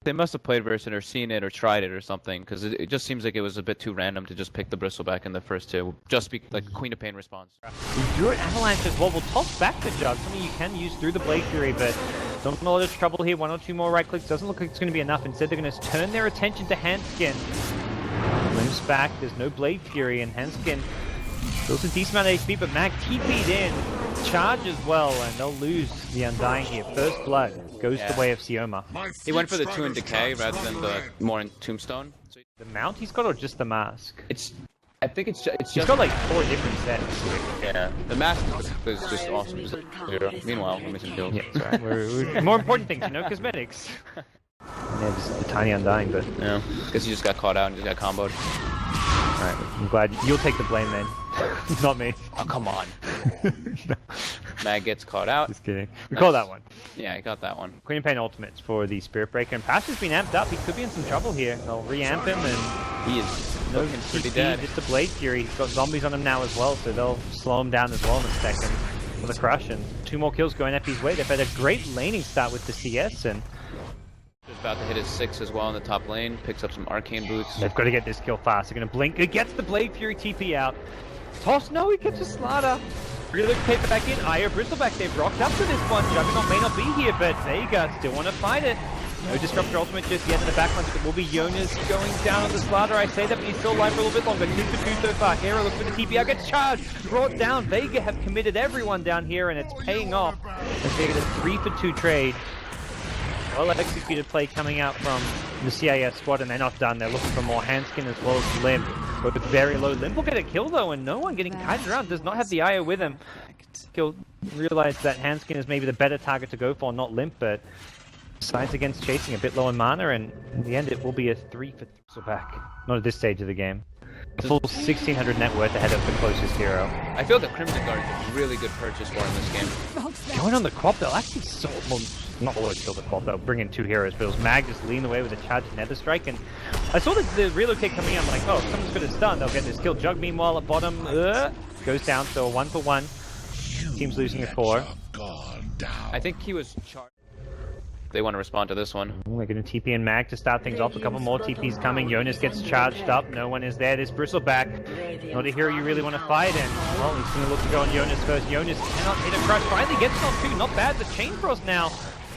They must have played versus it or seen it or tried it or something, because it just seems like it was a bit too random to just pick the Bristleback in the first two. Just be like Queen of Pain response. Druid Avalanche as well will toss back the Jug, something you can use through the Blade Fury, but don't want a lot of trouble here. 1 or 2 more right clicks doesn't look like it's going to be enough. Instead, they're going to turn their attention to Handsken. Limps back, there's no Blade Fury, and Handsken builds a decent amount of HP, but Mag TP'd in, charge as well, and they'll lose the Undying here. First Blood goes the way of Sioma. He went for the 2 in Decay rather than the more in Tombstone. The mount he's got, or just the mask? I think it's just... He's got like 4 different sets. Yeah, the mask is just awesome. Meanwhile, we're missing kills. Yeah, sorry. More important things, you know, cosmetics. And there's the tiny Undying, but... Yeah, because he just got caught out and just got comboed. Alright, I'm glad you'll take the blame then. Not me. Oh, come on. Mag gets caught out. Just kidding. We call that one. Yeah, I got that one. Queen of Pain ultimates for the Spirit Breaker, and Pasha's been amped up. He could be in some trouble here. They'll re-amp him, and he is looking pretty dead. Just a Blade Fury. He's got zombies on him now as well, so they'll slow him down as well in a second with a crush, and 2 more kills going Epi's way. They've had a great laning start with the CS, and just about to hit his 6 as well in the top lane. Picks up some arcane boots. They've got to get this kill fast. They're going to blink. It gets the Blade Fury TP out. Toss, no, he gets a slaughter. Really paper back in. Io Bristleback, they've rocked up to this one. Juggernaut may not be here, but Vega still want to fight it. No Disruptor ultimate just yet in the backline. It will be Jonas going down on the slaughter. I say that, but he's still alive for a little bit longer. 2 for 2 so far. Hero looks for the TP out, gets charged, brought down. Vega have committed everyone down here, and it's paying off. As they get a 3 for 2 trade. Well executed play coming out from the CIS squad, and they're not done. They're looking for more Handsken as well as Limp. But with very low, Limp will get a kill though, and no one getting kited around. Does not have the IO with him. He'll realize that Handsken is maybe the better target to go for, not Limp, but decides against chasing a bit low in mana, and in the end it will be a 3 for 3 back. Not at this stage of the game. A full 1600 net worth ahead of the closest hero. I feel the Crimson Guard is a really good purchase for him this game. Going on the Quap, they'll actually not all kill the Quap, they'll bring in 2 heroes, but it was Mag just leading the way with a charged Nether Strike, and I saw the relocate coming in, I'm like, oh, if someone's got a stun, they'll get this kill. Jug meanwhile at bottom, goes down, so a 1 for 1. Team's losing a core. I think he was charged. They want to respond to this one. They're going to TP and Mag to start things off. A couple more TPs coming. Jonas gets charged up. No one is there. This Bristleback, not a hero you really want to fight. And, well, he's going to look to go on Jonas first. Jonas cannot hit a crush. Finally gets it on 2. Not bad. The Chain Frost now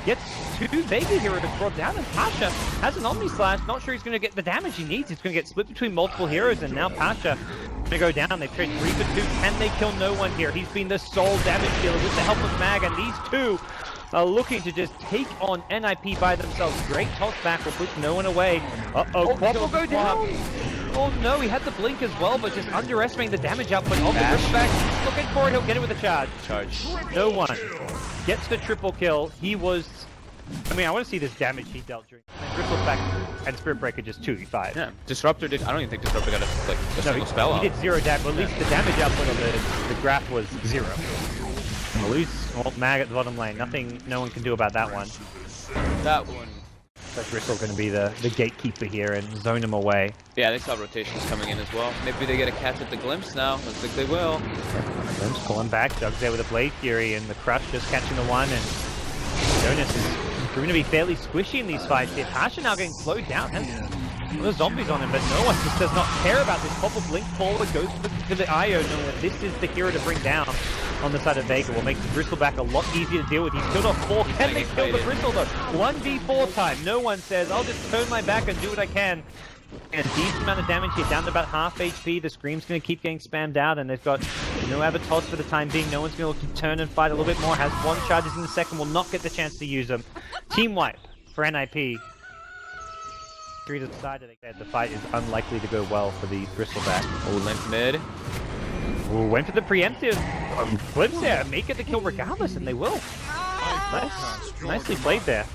gets 2 Vega heroes brought down. And Pasha has an Omni Slash. Not sure he's going to get the damage he needs. He's going to get split between multiple heroes. And now Pasha going to go down. They've traded 3 for 2. Can they kill no one here? He's been the sole damage dealer with the help of Mag. And these 2 are looking to just take on NIP by themselves. Great toss back will push no one away. Uh-oh, Quap will go down. Oh no, he had the blink as well, but just underestimating the damage output of the Bristleback. Looking for it, he'll get it with a charge. No one gets the triple kill. He was... I mean, I want to see this damage he dealt during... Bristleback and Spirit Breaker just 2v5. Yeah, Disruptor did... I don't even think Disruptor got a single spell out. He did 0 damage, but at least the damage output of the graph was 0. Loose, well, Mag at the bottom lane. No one can do about that one. That one. So Bristol going to be the gatekeeper here and zone him away. Yeah, they saw rotations coming in as well. Maybe they get a catch at the Glimpse now. Looks like they will. Glimpse pulling back. Jug's there with a Blade Fury, and the Crush just catching the one. And Jonas is going to be fairly squishy in these fights here. Pasha now getting slowed down. There's zombies on him, but no one just does not care about this. Pop blink forward, goes to the IO, knowing that this is the hero to bring down on the side of Vega. Will make the Bristleback a lot easier to deal with. He's killed off 4. Can they kill the Bristle though? 1v4 time. No one says, I'll just turn my back and do what I can. And decent amount of damage here, down to about half HP. The Scream's going to keep getting spammed out, and they've got no Avatars for the time being. No one's going to look to turn and fight a little bit more. Has 1 charges in the second, will not get the chance to use them. Team wipe for NIP. Decided that the fight is unlikely to go well for the Bristleback. Oh, Limp mid. Ooh, went for the preemptive. Flips there, make it the kill regardless, and they will. Nice. Nicely played there.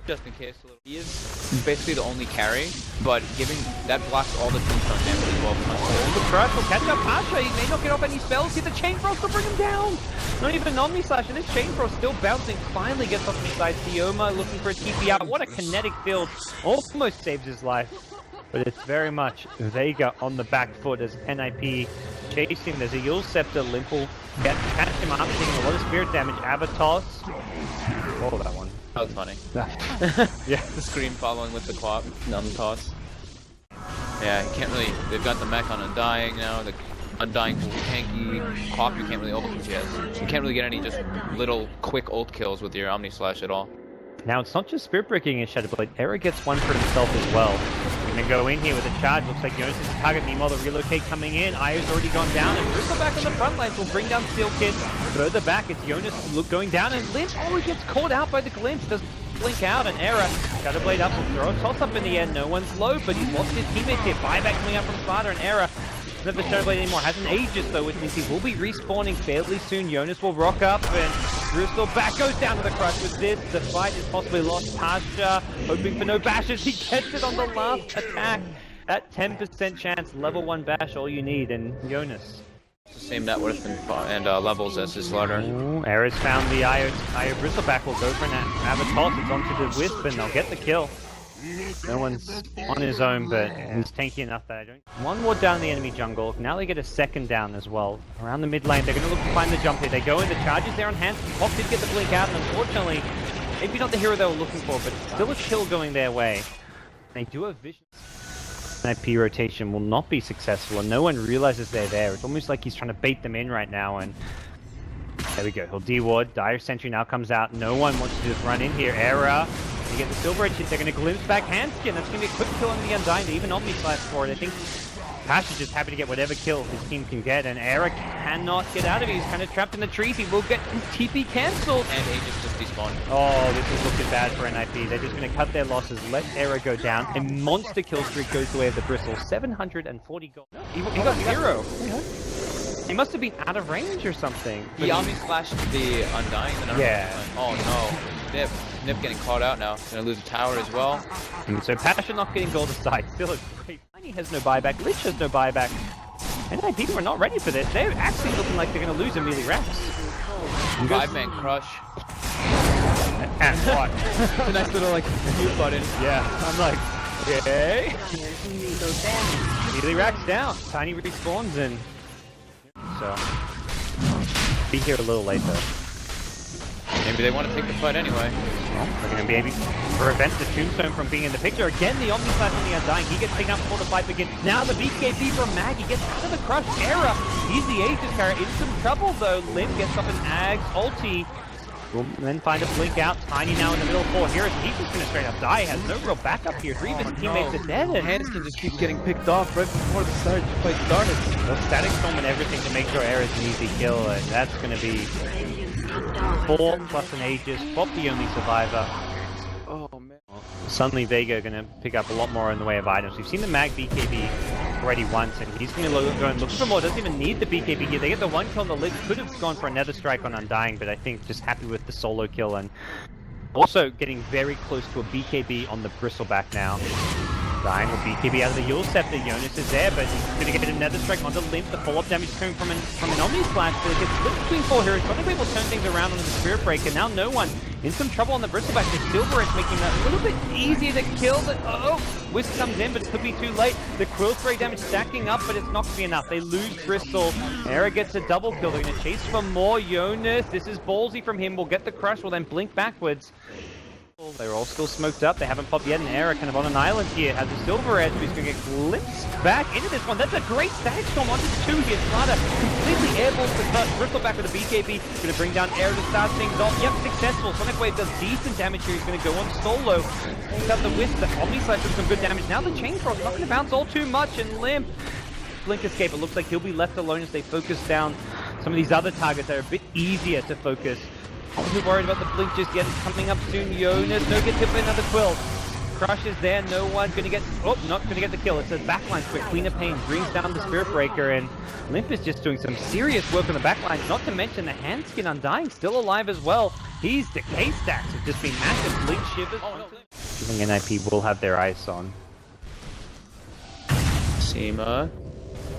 Just in case a little. He is basically the only carry, but giving that blocks all the tombstone damage as well. The Crush will catch up Pasha. He may not get off any spells. Get the Chain Frost to bring him down. Not even an Omni Slash, and this Chain Frost still bouncing. Finally gets off the side. Sioma looking for a TP out. What a kinetic build. Almost saves his life. But it's very much Vega on the back foot as NIP chasing. There's a Yule Scepter. Limp will catch him up, taking a lot of spirit damage. Avatos. Oh, that one. That was funny. Yeah. The scream following with the quap, numb toss. Yeah, you can't really. They've got the mech on Undying now. The Undying tanky quap you can't really ult because you can't really get any just little quick ult kills with your Omni Slash at all. Now it's not just Spirit Breaking in Shadow Blade. Era gets one for himself as well. Gonna go in here with a charge. Looks like Jonas is the target. Meanwhile, the relocate coming in. Ayo's already gone down, and Bristleback on the front lines will bring down Sealkid. Further back, it's Jonas going down, and Limp. Oh, he gets caught out by the glimpse. Doesn't blink out, and Era Shadow Blade up will throw a toss up in the air. No one's low, but he's lost his teammates here. Buyback coming out from Sparta, and Era doesn't have the Shadow Blade anymore. Hasn't Aegis though, which means he will be respawning fairly soon. Jonas will rock up, and Bristleback goes down to the crush with this. The fight is possibly lost. Pasha hoping for no bashes. He gets it on the last attack. That 10% chance, level 1 bash, all you need, and Jonas. It's the same net worth and levels as his Slaughter. Era's found the Io Bristleback will go for an Avatos. It's onto the Wisp, and they'll get the kill. No one's on his own, but he's tanky enough that I don't. One more down the enemy jungle. Now they get a second down as well. Around the mid lane, they're going to look to find the jump here. They go in, the charges there on Handsken. Pop did get the blink out, and unfortunately, maybe not the hero they were looking for, but still a kill going their way. They do have vision. IP rotation will not be successful, and no one realizes they're there. It's almost like he's trying to bait them in right now, and there we go. He'll D-ward. Dire Sentry now comes out. No one wants to just run in here. Era. You get the Silver Edge hit. They're going to glimpse back Handsken. That's going to be a quick kill on the Undying. They even Omni Slash for it. I think Pash is just happy to get whatever kill his team can get, and Era cannot get out of it. He's kind of trapped in the trees. He will get his TP cancelled. And Aegis just despawned. Oh, this is looking bad for NIP. They're just going to cut their losses, let Era go down. A monster kill streak goes the way of the Bristle. 740 gold. He got 0. He must have been out of range or something. He Omni Slashed the Undying. Yeah. Oh no. Nip getting caught out now. Gonna lose a tower as well. And so Passion not getting gold aside. Still a great. He has no buyback. Lich has no buyback. NIP were not ready for this. They're actually looking like they're going to lose a melee Rex. 5-man crush. And what? A nice little like mute button. Yeah. I'm like, okay. Melee Rex down. Tiny respawns and so be here a little later. Maybe they want to take the fight anyway. Well, they're going to be able to prevent the Tombstone from being in the picture. Again, the Omni Slash on the Undying. He gets taken out before the fight begins. Now the BKB from Mag. He gets out of the crush. Era. He's the Aegis carrier. In some trouble though. Lim gets up an Ag's ulti. Will then find a blink out. Tiny now in the middle of 4 heroes. He's just going to straight up die. He has no real backup here. 3 of his teammates are dead. And Handsken just keeps getting picked off right before the fight started. well, Static Storm and everything to make sure Era's an easy kill. And that's going to be 4 plus an Aegis. Pop the only survivor. Oh man. Suddenly Vega are going to pick up a lot more in the way of items. We've seen the Mag BKB already once, and he's going to go and look for more. Doesn't even need the BKB here. They get the 1 kill on the Lich. Could have gone for another strike on Undying, but I think just happy with the solo kill, and also getting very close to a BKB on the Bristleback now. Dying with BKB out of the Yule Scepter. Jonas is there, but he's going to get another strike on the Limp. The follow-up damage is coming from an Omni Slash, but it gets split between 4 heroes. Suddenly able to turn things around on the Spirit Breaker. Now no one in some trouble on the Bristleback. The Silver Edge making that a little bit easier to kill. But Wisp comes in, but it could be too late. The Quill Spray damage stacking up, but it's not going to be enough. They lose Bristle. Era gets a double kill. They're going to chase for more. Jonas, this is ballsy from him. Will get the crush. Will then blink backwards. They're all still smoked up. They haven't popped yet. And Era kind of on an island here. Has a Silver Edge, who's going to get glimpsed back into this one. That's a great Static Storm onto 2 here. Smarter completely airballs the cut. Bristleback with a BKB. Going to bring down Era to start things off. Yep, successful. Sonic Wave does decent damage here. He's going to go on solo. He's got the Wisp. The Omni Slash does some good damage. Now the Chain Frog's not going to bounce all too much. And Limp. Blink Escape. It looks like he'll be left alone as they focus down some of these other targets that are a bit easier to focus. I'm too worried about the blink just yet. It's coming up soon. Jonas, no gets hit by another Quill. Crush is there. No one going to get... Oh, not going to get the kill. It says backline quick. Queen of Pain brings down the Spirit Breaker, and Limp is just doing some serious work on the backline. Not to mention the Handsken Undying still alive as well. He's decay stacks have just been massive blink shivers. Oh, no. I think NIP will have their eyes on. Seema.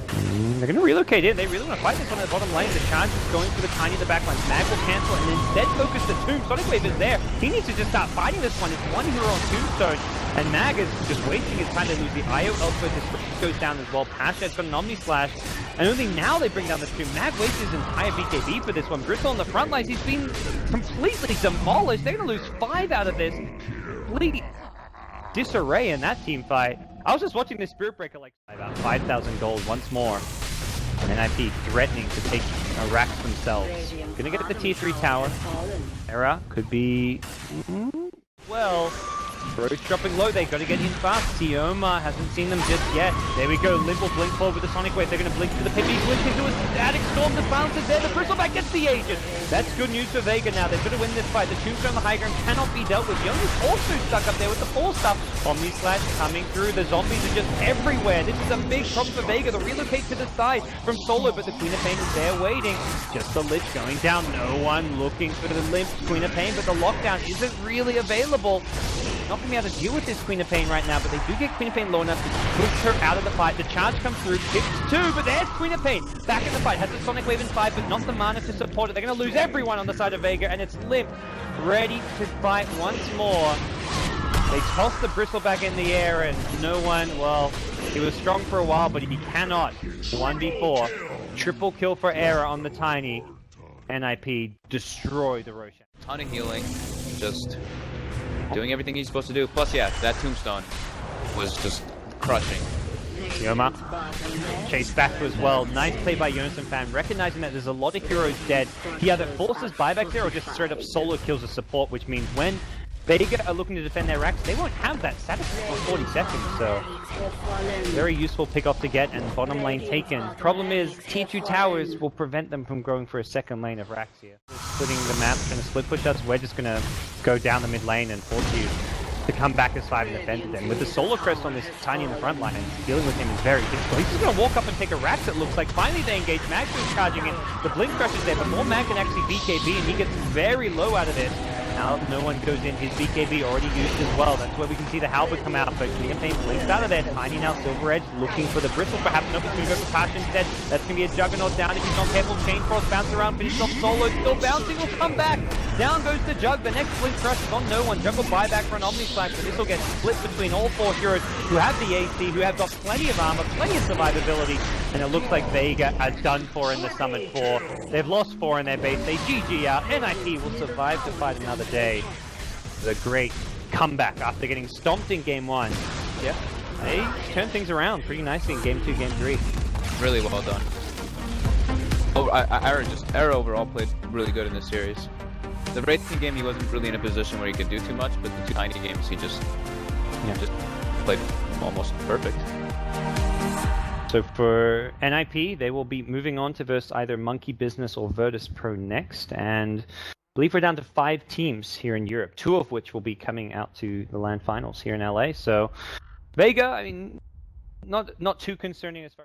They're going to relocate in. They really want to fight this one in the bottom lane. The charge is going for the Tiny in the back line. Mag will cancel and instead focus the Tomb. Sonic Wave is there. He needs to just start fighting this one. It's 1 hero on Tombstone. And Mag is just wasting his time to lose the IO. Elsewhere, this goes down as well. Pasha's got an Omni Slash. And only now they bring down the 2. Mag wastes his entire BKB for this one. Bristle on the front lines, he's been completely demolished. They're going to lose 5 out of this. Complete disarray in that team fight. I was just watching this Spirit Breaker like about 5,000 gold once more. And NIP threatening to take Rax themselves. Gonna get the T3 tower. Era could be... well... Roach dropping low, they gotta get in fast. Tioma hasn't seen them just yet. There we go, Limb will blink forward with the Sonic Wave. They're gonna blink to the pit. Blink into a static storm. The bounce is there. The Bristleback gets the agent. That's good news for Vega now. They've got to win this fight. The Tombstone on the high ground cannot be dealt with. Yona's also stuck up there with the 4 stuff. Omni Slash coming through. The zombies are just everywhere. This is a big problem for Vega. The relocate to the side from Solo, but the Queen of Pain is there waiting. Just the Lich going down. No one looking for the limp Queen of Pain, but the lockdown isn't really available. Not going to be able to deal with this Queen of Pain right now, but they do get Queen of Pain low enough to push her out of the fight. The charge comes through, hits 2, but there's Queen of Pain back in the fight. Has the Sonic Wave in 5, but not the mana to support it. They're going to lose everyone on the side of Vega, and it's Limp ready to fight once more. They toss the Bristleback in the air, and no one, well, he was strong for a while, but he cannot 1v4. Triple kill for Era on the Tiny. NIP destroy the Roshan. Ton of healing, just doing everything he's supposed to do. Plus, yeah, that Tombstone was just crushing. Yoma chased back as well. Nice play by jonassomfan, recognizing that there's a lot of heroes dead. He either forces buybacks there or just straight up solo kills the support, which means when Vega are looking to defend their racks, they won't have that status for 40 seconds, so very useful pick off to get, and bottom lane taken. Problem is, tier 2 towers will prevent them from going for a second lane of racks here. Splitting the map, going to split push us, we're just going to go down the mid lane and force you to come back as 5 and defend it. And with the Solar Crest on this Tiny in the front line, dealing with him is very difficult. He's just going to walk up and take a Rax, it looks like. Finally they engage, Mag is charging in, the Blink Crush is there, but more Mag can actually BKB, and he gets very low out of this. Now no one goes in, his BKB already used as well. That's where we can see the Halberd come out, but Queen of Pain blinks out of there. Tiny now Silver Edge looking for the Bristle, perhaps no, he's going to go for Passion instead. That's going to be a Juggernaut down if he's not careful. Chain Frost bounce around, finishes off Solo, still bouncing, will come back. Down goes the Jug, the next Blink Crush is on no one. Juggle buyback for an Omni Slash, but this will get split between all 4 heroes who have the AC, who have got plenty of armor, plenty of survivability, and it looks like Vega are done for in the Summit 4. They've lost 4 in their base, they GG out. NIP will survive to fight another day. The great comeback after getting stomped in game 1. Yeah, they turned things around pretty nicely in game 2, game 3. Really well done. Oh, Era overall played really good in this series. The Wraithen game, he wasn't really in a position where he could do too much, but the 2 Tiny games, he just played almost perfect. So for NIP, they will be moving on to verse either Monkey Business or Virtus Pro next, and I believe we're down to 5 teams here in Europe, 2 of which will be coming out to the LAN finals here in LA. So Vega, I mean, not too concerning as far as